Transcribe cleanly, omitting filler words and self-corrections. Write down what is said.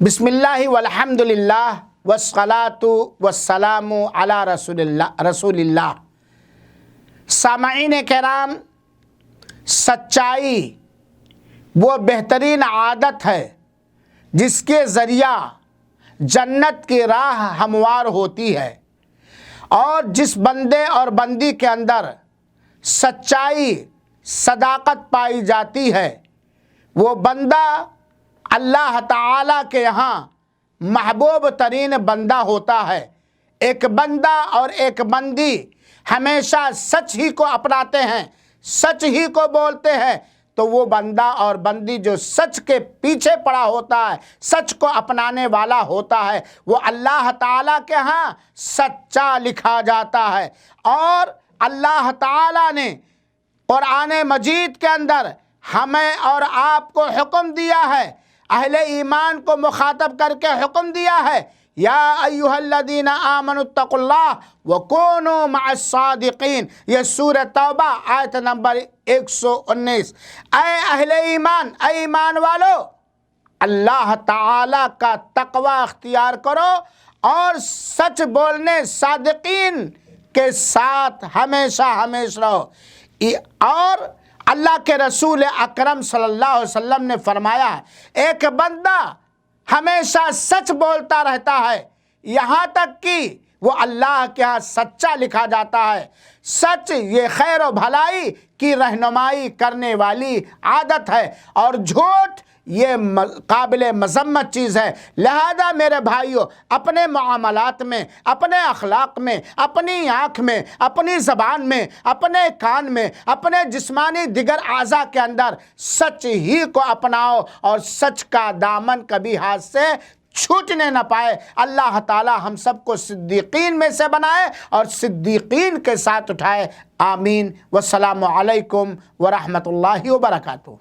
بسم اللہ والحمد للہ والصلاۃ والسلام علی رسول اللہ۔ سامعین کرام، سچائی وہ بہترین عادت ہے جس کے ذریعہ جنت کی راہ ہموار ہوتی ہے، اور جس بندے اور بندی کے اندر سچائی صداقت پائی جاتی ہے وہ بندہ اللہ تعالیٰ کے یہاں محبوب ترین بندہ ہوتا ہے۔ ایک بندہ اور ایک بندی ہمیشہ سچ ہی کو اپناتے ہیں، سچ ہی کو بولتے ہیں، تو وہ بندہ اور بندی جو سچ کے پیچھے پڑا ہوتا ہے، سچ کو اپنانے والا ہوتا ہے، وہ اللہ تعالیٰ کے ہاں سچا لکھا جاتا ہے۔ اور اللہ تعالیٰ نے قرآن مجید کے اندر ہمیں اور آپ کو حکم دیا ہے، اہل ایمان کو مخاطب کر کے حکم دیا ہے، یا ایھا الذین آمنوا اتقوا اللہ وکونوا مع الصادقین۔ یہ سورہ توبہ آیت نمبر 119۔ اے اہل ایمان، اے ایمان والو، اللہ تعالی کا تقوی اختیار کرو اور سچ بولنے صادقین کے ساتھ ہمیشہ رہو۔ اور اللہ کے رسول اکرم صلی اللہ علیہ وسلم نے فرمایا، ایک بندہ ہمیشہ سچ بولتا رہتا ہے یہاں تک کہ وہ اللہ کے ہاں سچا لکھا جاتا ہے۔ سچ یہ خیر و بھلائی کی رہنمائی کرنے والی عادت ہے، اور جھوٹ یہ قابل مذمت چیز ہے۔ لہذا میرے بھائیوں، اپنے معاملات میں، اپنے اخلاق میں، اپنی آنکھ میں، اپنی زبان میں، اپنے کان میں، اپنے جسمانی دیگر اعضاء کے اندر سچ ہی کو اپناؤ، اور سچ کا دامن کبھی ہاتھ سے چھوٹنے نہ پائے۔ اللہ تعالی ہم سب کو صدیقین میں سے بنائے اور صدیقین کے ساتھ اٹھائے، آمین۔ والسلام علیکم ورحمۃ اللہ وبرکاتہ۔